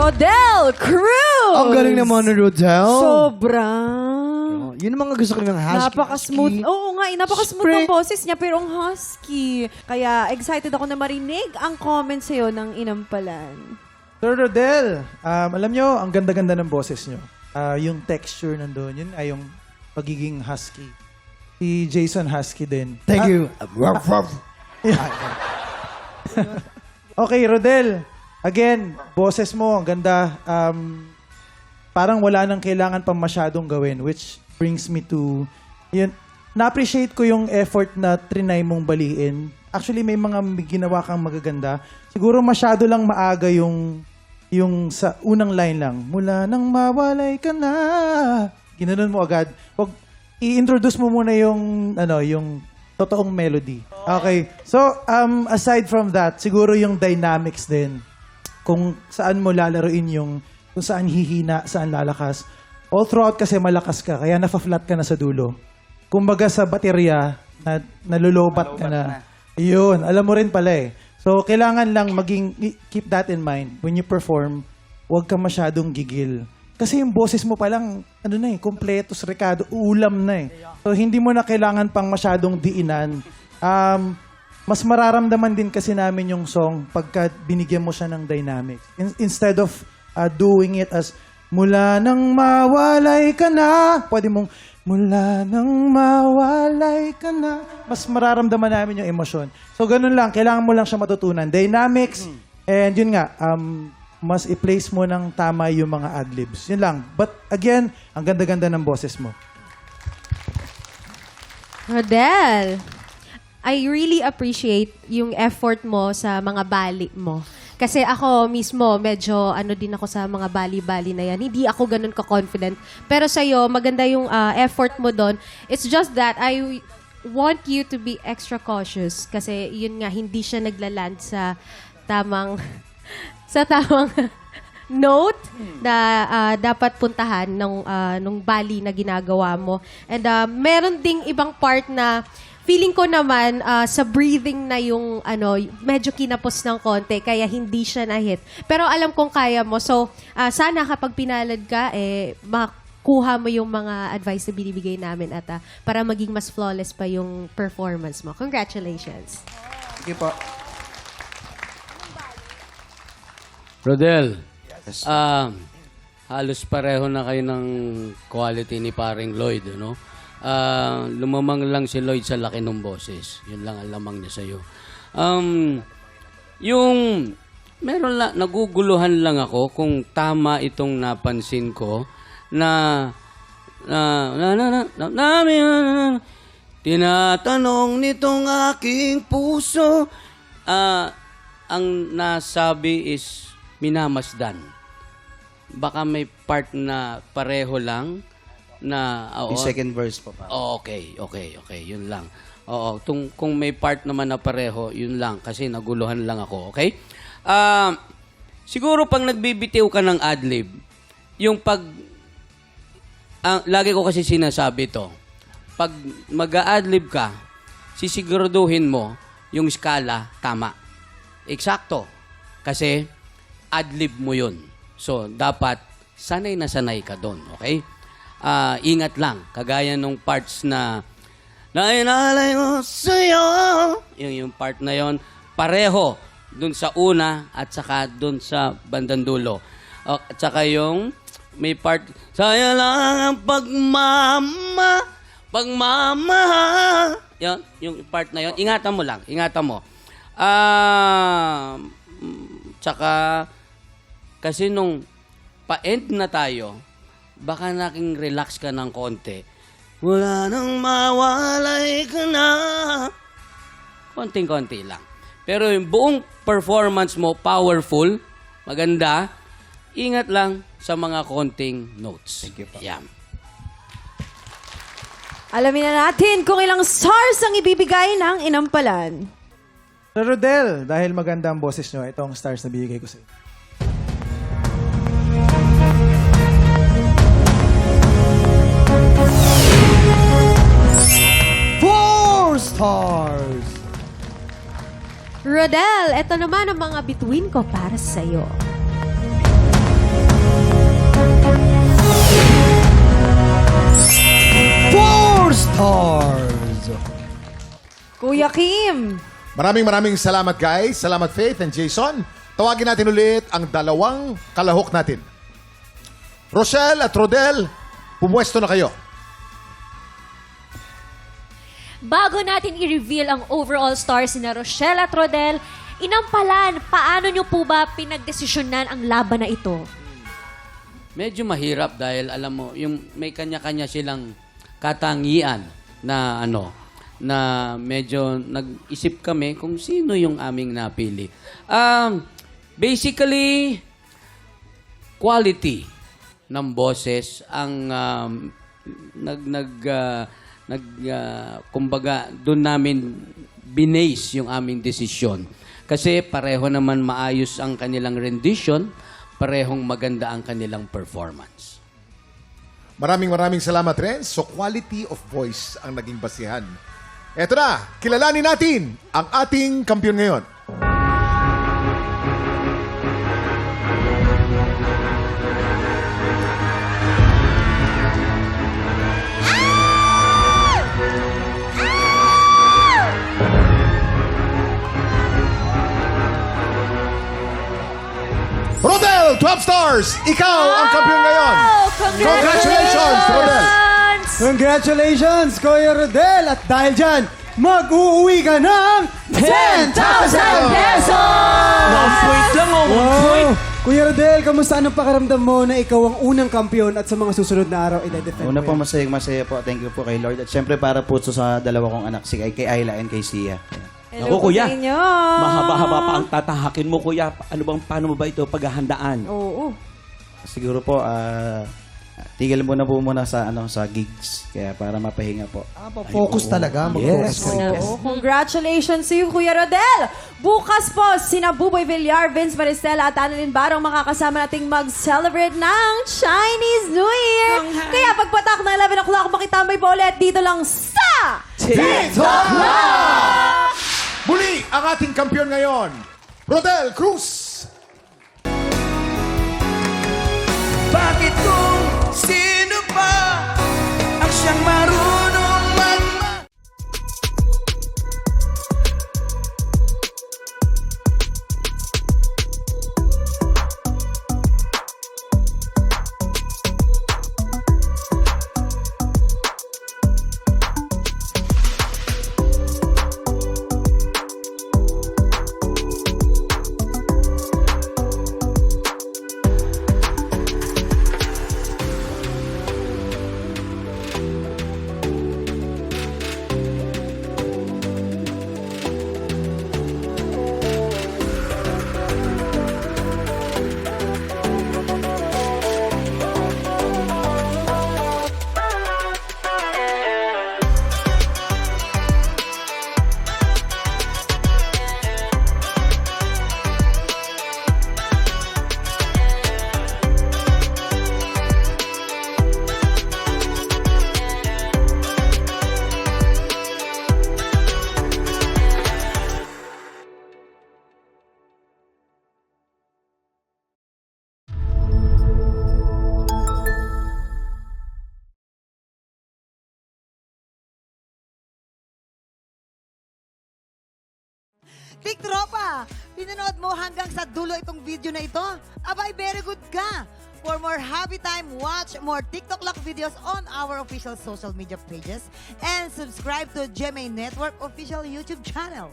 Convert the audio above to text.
Rodel Cruz! Ang galing naman ni Rodel. Sobrang. Yun ang mga gusto ko ng husky. Napaka-smooth. husky. Oo nga, napaka-smooth ng boses niya, pero ang husky. Kaya excited ako na marinig ang comment sa'yo ng Inampalan. Sir Rodel, alam nyo, ang ganda-ganda ng boses nyo. Yung texture nandun, yun ay yung pagiging husky. Si Jason husky din. Thank you. Okay, Rodel. Again, boses mo, ang ganda. Parang wala nang kailangan pang masyadong gawin, which brings me to, yun, na-appreciate ko yung effort na trinay mong baliin. Actually, may mga ginawa kang magaganda. Siguro masyado lang maaga yung sa unang line lang. Mula nang mawalay ka na. Ginanon mo agad. Wag, i-introduce mo muna yung, yung totoong melody. Okay. So, aside from that, siguro yung dynamics din. Kung saan mo lalaruin yung, kung saan hihina, saan lalakas. All throughout kasi malakas ka, kaya nafa-flat ka na sa dulo. Kumbaga sa baterya, nalulobat ka na. Yun, alam mo rin pala eh. So, kailangan lang keep that in mind. When you perform, huwag ka masyadong gigil. Kasi yung boses mo palang, kompletos, rekado, ulam na eh. So, hindi mo na kailangan pang masyadong diinan. Mas mararamdaman din kasi namin yung song pagka binigyan mo siya ng dynamics. Instead of doing it as, mula nang mawalay ka na, pwede mong, mula nang mawalay ka na. Mas mararamdaman namin yung emosyon. So, ganun lang. Kailangan mo lang siya matutunan. Dynamics, and yun nga, mas i-place mo ng tama yung mga adlibs. Yun lang. But again, ang ganda-ganda ng boses mo. Rodel, I really appreciate yung effort mo sa mga bali mo. Kasi ako mismo, medyo din ako sa mga bali-bali na yan. Hindi ako ganun ka-confident. Pero sa'yo, maganda yung effort mo doon. It's just that I want you to be extra cautious. Kasi yun nga, hindi siya naglaland sa tamang note na dapat puntahan nung bali na ginagawa mo. And meron ding ibang part na feeling ko naman sa breathing na yung medyo kinapos ng konti kaya hindi siya na-hit. Pero alam kong kaya mo. So, sana kapag pinalad ka, makuha mo yung mga advice na binibigay namin at para maging mas flawless pa yung performance mo. Congratulations. Sige po. Rodel, halos pareho na kayo ng quality ni paring Lloyd, no? Lumamang lang si Lloyd sa laki ng boses. Yun lang ang lamang niya sa'yo. Naguguluhan lang ako kung tama itong napansin ko tinatanong nitong aking puso. Ang nasabi is minamasdan. Baka may part na pareho lang na Yung second verse pa. Okay. Yun lang. Oo, kung may part naman na pareho, yun lang. Kasi naguluhan lang ako, okay? Siguro pag nagbibitiw ka ng adlib, yung lagi ko kasi sinasabi to, pag mag-a-adlib ka, sisiguraduhin mo yung skala tama. Eksakto. Kasi adlib mo yun. So, dapat sanay na sanay ka doon, okay? Ingat lang. Kagaya nung parts na nainalay mo sa'yo. Yung part na yon pareho dun sa una at saka dun sa bandang dulo. At saka yung may part, sa'yo lang ang pagmamahal. Yung part na yon ingatan mo lang. Ingatan mo. Tsaka, kasi nung pa-end na tayo, baka naking relax ka ng konti. Wala nang mawalay ka na. Konting-konti lang. Pero yung buong performance mo, powerful, maganda, ingat lang sa mga konting notes. Thank you po. Yeah. Alamin na natin kung ilang stars ang ibibigay ng Inampalan. Sir Rodel, dahil maganda ang boses nyo, ito ang stars na bibigay ko sa inyo. 4 stars! Rodel, eto naman ang mga bituin ko para sa'yo. Stars. Kuya Kim. Maraming salamat guys. Salamat Faith and Jason. Tawagin natin ulit ang dalawang kalahok natin. Rochelle at Rodel, pumwesto na kayo. Bago natin i-reveal ang overall stars na Rochelle at Rodel, inampalan, paano nyo po ba pinagdesisyonan ang laban na ito? Medyo mahirap dahil alam mo, yung may kanya-kanya silang katangian na na medyo nag-isip kami kung sino yung aming napili. Basically, quality ng boses ang kumbaga doon namin binase yung aming desisyon. Kasi pareho naman maayos ang kanilang rendition, parehong maganda ang kanilang performance. Maraming salamat rin. So quality of voice ang naging basihan. Eto na, kilalanin natin ang ating kampiyon ngayon. Rodel, 12 stars! Ikaw ang kampiyon ngayon! Congratulations, Rodel! Congratulations, Kuya Rodel. At dahil dyan, mag-uuwi ka ng 10,000 pesos! 1 point lang, 1 point. Kuya Rodel, kamusta anong pakiramdam mo na ikaw ang unang kampiyon at sa mga susunod na araw i-defend Una mo po, yan? masaya po. Thank you po kay Lord. At syempre para po sa dalawa kong anak, kay Ayla and kay Sia. Hello Ako, kuya. sa inyo. Mahaba-haba pa ang tatahakin mo, kuya. Paano mo ba ito paghahandaan? Oo. Siguro po, tigil muna sa gigs. Kaya para mapahinga po. Focus talaga. Mag-focus ka rin. Oo. Congratulations to you, Kuya Rodel! Bukas po, sina Buboy Villar, Vince Maristela at Annalyn Barong makakasama nating mag-celebrate ng Chinese New Year. Kaya pagpatak na 11 o'clock, makitambay po ulit dito lang sa TikTok Live! Muli, ang ating kampiyon ngayon, Rodel Cruz! Bakit kung sino pa ang siyang marunong Big Tropa, pinanood mo hanggang sa dulo itong video na ito? Abay, very good ka! For more happy time, watch more TikTok Lock videos on our official social media pages and subscribe to GMA Network official YouTube channel.